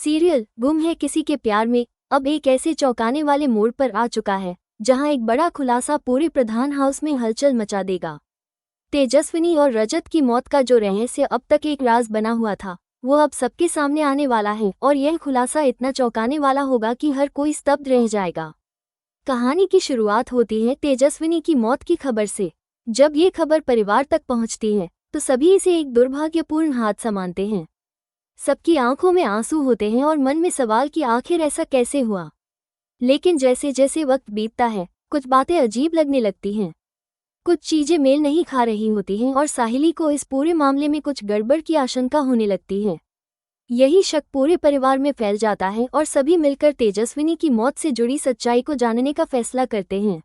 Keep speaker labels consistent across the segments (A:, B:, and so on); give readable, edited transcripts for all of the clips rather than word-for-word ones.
A: Serial गुम है किसी के प्यार में अब एक ऐसे चौंकाने वाले मोड़ पर आ चुका है जहां एक बड़ा खुलासा पूरे प्रधान हाउस में हलचल मचा देगा। तेजस्विनी और रजत की मौत का जो रहस्य अब तक एक राज बना हुआ था, वो अब सबके सामने आने वाला है और यह खुलासा इतना चौंकाने वाला होगा कि हर कोई स्तब्ध रह जाएगा। कहानी की शुरुआत होती है तेजस्विनी की मौत की खबर से। जब ये खबर परिवार तक पहुंचती है तो सभी इसे एक दुर्भाग्यपूर्ण हादसा मानते हैं। सबकी आंखों में आंसू होते हैं और मन में सवाल कि आखिर ऐसा कैसे हुआ। लेकिन जैसे जैसे वक्त बीतता है कुछ बातें अजीब लगने लगती हैं। कुछ चीजें मेल नहीं खा रही होती हैं और साहिली को इस पूरे मामले में कुछ गड़बड़ की आशंका होने लगती है। यही शक पूरे परिवार में फैल जाता है और सभी मिलकर तेजस्विनी की मौत से जुड़ी सच्चाई को जानने का फैसला करते हैं।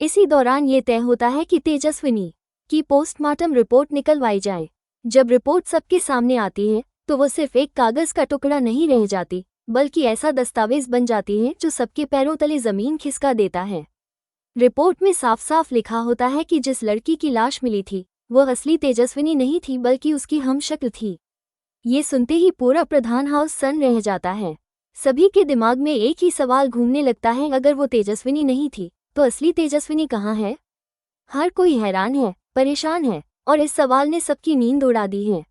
A: इसी दौरान ये तय होता है कि तेजस्विनी की पोस्टमार्टम रिपोर्ट निकलवाई जाए। जब रिपोर्ट सबके सामने आती है तो वो सिर्फ एक कागज का टुकड़ा नहीं रह जाती, बल्कि ऐसा दस्तावेज बन जाती है जो सबके पैरों तले जमीन खिसका देता है। रिपोर्ट में साफ साफ लिखा होता है कि जिस लड़की की लाश मिली थी वो असली तेजस्विनी नहीं थी बल्कि उसकी हमशक्ल थी। ये सुनते ही पूरा प्रधान हाउस सन्न रह जाता है। सभी के दिमाग में एक ही सवाल घूमने लगता है, अगर वो तेजस्विनी नहीं थी तो असली तेजस्विनी कहाँ है। हर कोई हैरान है, परेशान है और इस सवाल ने सबकी नींद उड़ा दी है।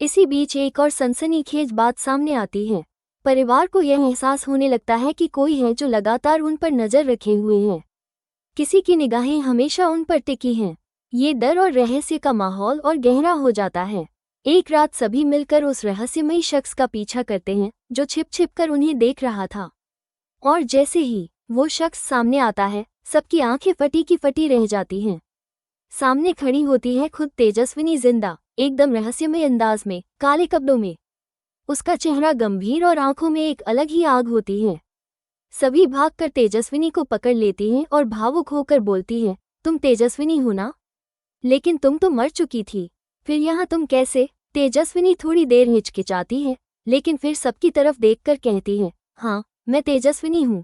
A: इसी बीच एक और सनसनीखेज बात सामने आती है। परिवार को यह एहसास होने लगता है कि कोई है जो लगातार उन पर नजर रखे हुए है। किसी की निगाहें हमेशा उन पर टिकी हैं। ये डर और रहस्य का माहौल और गहरा हो जाता है। एक रात सभी मिलकर उस रहस्यमयी शख्स का पीछा करते हैं जो छिप छिप कर उन्हें देख रहा था। और जैसे ही वो शख्स सामने आता है सबकी आंखें फटी की फटी रह जाती हैं। सामने खड़ी होती है खुद तेजस्विनी, जिंदा, एकदम रहस्यमय अंदाज में, काले कपड़ों में। उसका चेहरा गंभीर और आंखों में एक अलग ही आग होती है। सभी भागकर तेजस्विनी को पकड़ लेती हैं और भावुक होकर बोलती हैं, तुम तेजस्विनी हो ना? लेकिन तुम तो मर चुकी थी, फिर यहाँ तुम कैसे? तेजस्विनी थोड़ी देर हिचकिचाती है, लेकिन फिर सबकी तरफ देखकर कहती है, हाँ, मैं तेजस्विनी हूँ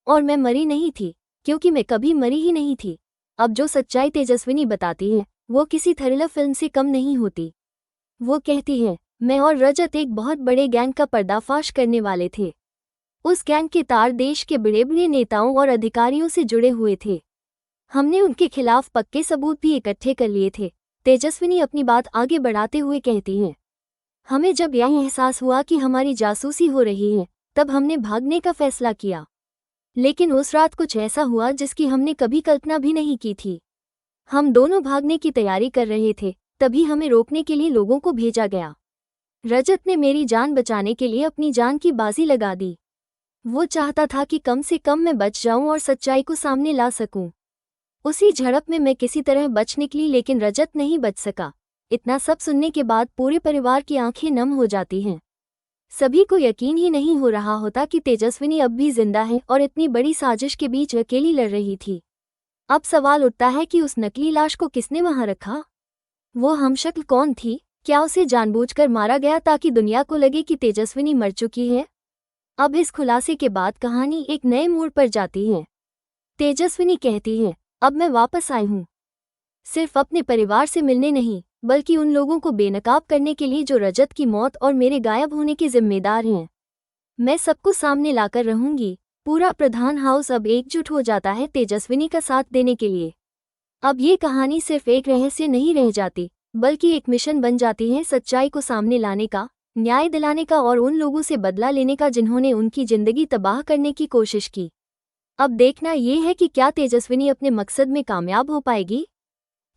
A: और मैं मरी नहीं थी, क्योंकि मैं कभी मरी ही नहीं थी। अब जो सच्चाई तेजस्विनी बताती है वो किसी थ्रिलर फिल्म से कम नहीं होती। वो कहती है, मैं और रजत एक बहुत बड़े गैंग का पर्दाफाश करने वाले थे। उस गैंग के तार देश के बड़े बड़े नेताओं और अधिकारियों से जुड़े हुए थे। हमने उनके खिलाफ पक्के सबूत भी इकट्ठे कर लिए थे। तेजस्विनी अपनी बात आगे बढ़ाते हुए कहती है, हमें जब यह एहसास हुआ कि हमारी जासूसी हो रही है तब हमने भागने का फैसला किया। लेकिन उस रात कुछ ऐसा हुआ जिसकी हमने कभी कल्पना भी नहीं की थी। हम दोनों भागने की तैयारी कर रहे थे, तभी हमें रोकने के लिए लोगों को भेजा गया। रजत ने मेरी जान बचाने के लिए अपनी जान की बाजी लगा दी। वो चाहता था कि कम से कम मैं बच जाऊं और सच्चाई को सामने ला सकूं। उसी झड़प में मैं किसी तरह बच निकली, लेकिन रजत नहीं बच सका। इतना सब सुनने के बाद पूरे परिवार की आंखें नम हो जाती हैं। सभी को यकीन ही नहीं हो रहा होता कि तेजस्विनी अब भी जिंदा है और इतनी बड़ी साजिश के बीच अकेली लड़ रही थी। अब सवाल उठता है कि उस नकली लाश को किसने वहां रखा? वो हमशक्ल कौन थी? क्या उसे जानबूझकर मारा गया ताकि दुनिया को लगे कि तेजस्विनी मर चुकी है? अब इस खुलासे के बाद कहानी एक नए मोड़ पर जाती है। तेजस्विनी कहती है, अब मैं वापस आई हूँ, सिर्फ अपने परिवार से मिलने नहीं बल्कि उन लोगों को बेनकाब करने के लिए जो रजत की मौत और मेरे गायब होने के जिम्मेदार हैं। मैं सबको सामने लाकर रहूंगी। पूरा प्रधान हाउस अब एकजुट हो जाता है तेजस्विनी का साथ देने के लिए। अब ये कहानी सिर्फ एक रहस्य नहीं रह जाती बल्कि एक मिशन बन जाती है, सच्चाई को सामने लाने का, न्याय दिलाने का और उन लोगों से बदला लेने का जिन्होंने उनकी जिंदगी तबाह करने की कोशिश की। अब देखना ये है कि क्या तेजस्विनी अपने मकसद में कामयाब हो पाएगी?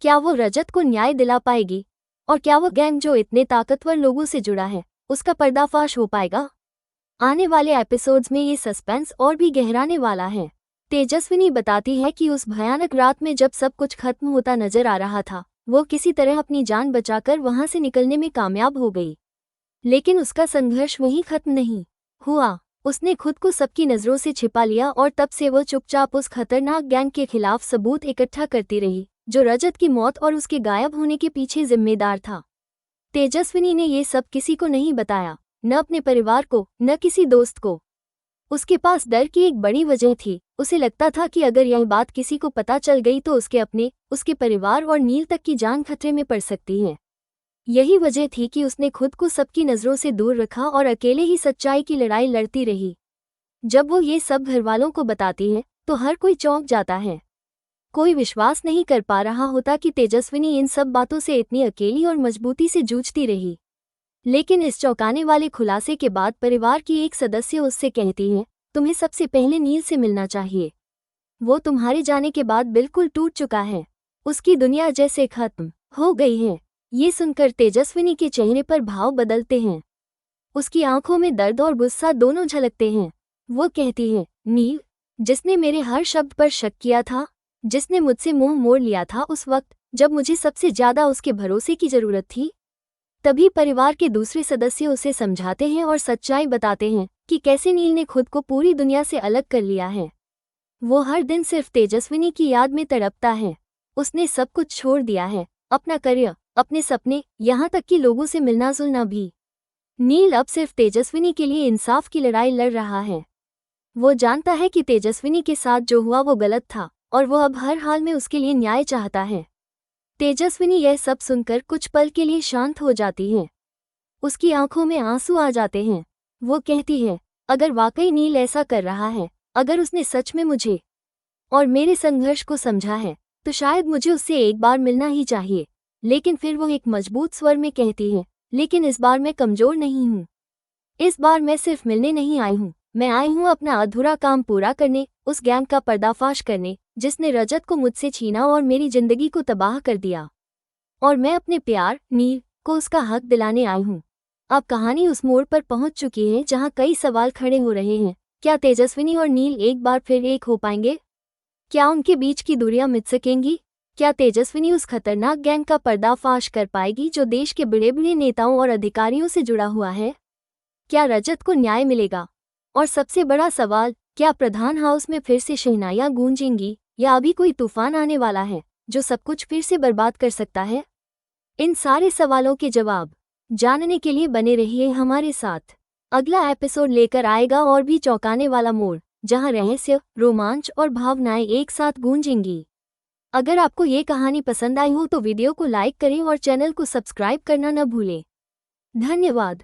A: क्या वो रजत को न्याय दिला पाएगी? और क्या वो गैंग जो इतने ताकतवर लोगों से जुड़ा है उसका पर्दाफाश हो पाएगा? आने वाले एपिसोड्स में ये सस्पेंस और भी गहराने वाला है। तेजस्विनी बताती है कि उस भयानक रात में जब सब कुछ खत्म होता नजर आ रहा था, वो किसी तरह अपनी जान बचाकर वहां से निकलने में कामयाब हो गई। लेकिन उसका संघर्ष वहीं खत्म नहीं हुआ। उसने खुद को सबकी नजरों से छिपा लिया और तब से वो चुपचाप उस खतरनाक गैंग के खिलाफ सबूत इकट्ठा करती रही जो रजत की मौत और उसके गायब होने के पीछे जिम्मेदार था। तेजस्विनी ने ये सब किसी को नहीं बताया, न अपने परिवार को, न किसी दोस्त को। उसके पास डर की एक बड़ी वजह थी। उसे लगता था कि अगर यह बात किसी को पता चल गई तो उसके अपने, उसके परिवार और नील तक की जान खतरे में पड़ सकती है। यही वजह थी कि उसने खुद को सबकी नज़रों से दूर रखा और अकेले ही सच्चाई की लड़ाई लड़ती रही। जब वो ये सब घरवालों को बताती है तो हर कोई चौंक जाता है। कोई विश्वास नहीं कर पा रहा होता कि तेजस्विनी इन सब बातों से इतनी अकेली और मजबूती से जूझती रही। लेकिन इस चौंकाने वाले खुलासे के बाद परिवार की एक सदस्य उससे कहती है, तुम्हें सबसे पहले नील से मिलना चाहिए। वो तुम्हारे जाने के बाद बिल्कुल टूट चुका है। उसकी दुनिया जैसे खत्म हो गई है। ये सुनकर तेजस्विनी के चेहरे पर भाव बदलते हैं। उसकी आंखों में दर्द और गुस्सा दोनों झलकते हैं। वो कहती है, नील, जिसने मेरे हर शब्द पर शक किया था, जिसने मुझसे मुंह मोड़ लिया था उस वक्त जब मुझे सबसे ज्यादा उसके भरोसे की जरूरत थी। तभी परिवार के दूसरे सदस्य उसे समझाते हैं और सच्चाई बताते हैं कि कैसे नील ने खुद को पूरी दुनिया से अलग कर लिया है। वो हर दिन सिर्फ तेजस्विनी की याद में तड़पता है। उसने सब कुछ छोड़ दिया है, अपना करियर, अपने सपने, यहाँ तक कि लोगों से मिलना जुलना भी। नील अब सिर्फ तेजस्विनी के लिए इंसाफ की लड़ाई लड़ रहा है। वो जानता है कि तेजस्विनी के साथ जो हुआ वो गलत था और वो अब हर हाल में उसके लिए न्याय चाहता है। तेजस्विनी यह सब सुनकर कुछ पल के लिए शांत हो जाती है। उसकी आंखों में आंसू आ जाते हैं। वो कहती है, अगर वाकई नील ऐसा कर रहा है, अगर उसने सच में मुझे और मेरे संघर्ष को समझा है, तो शायद मुझे उससे एक बार मिलना ही चाहिए। लेकिन फिर वो एक मजबूत स्वर में कहती है, लेकिन इस बार मैं कमजोर नहीं हूँ। इस बार मैं सिर्फ मिलने नहीं आई हूँ, मैं आई हूँ अपना अधूरा काम पूरा करने, उस गैंग का पर्दाफाश करने जिसने रजत को मुझसे छीना और मेरी जिंदगी को तबाह कर दिया। और मैं अपने प्यार नील को उसका हक दिलाने आई हूँ। अब कहानी उस मोड़ पर पहुंच चुकी है जहां कई सवाल खड़े हो रहे हैं। क्या तेजस्विनी और नील एक बार फिर एक हो पाएंगे? क्या उनके बीच की दूरियां मिट सकेंगी? क्या तेजस्विनी उस खतरनाक गैंग का पर्दाफाश कर पाएगी जो देश के बड़े बड़े नेताओं और अधिकारियों से जुड़ा हुआ है? क्या रजत को न्याय मिलेगा? और सबसे बड़ा सवाल, क्या प्रधान हाउस में फिर से शहनाइयां गूंजेंगी या अभी कोई तूफान आने वाला है जो सब कुछ फिर से बर्बाद कर सकता है? इन सारे सवालों के जवाब जानने के लिए बने रहिए हमारे साथ। अगला एपिसोड लेकर आएगा और भी चौंकाने वाला मोड़, जहां रहस्य, रोमांच और भावनाएं एक साथ गूंजेंगी। अगर आपको ये कहानी पसंद आई हो तो वीडियो को लाइक करें और चैनल को सब्सक्राइब करना न भूलें। धन्यवाद।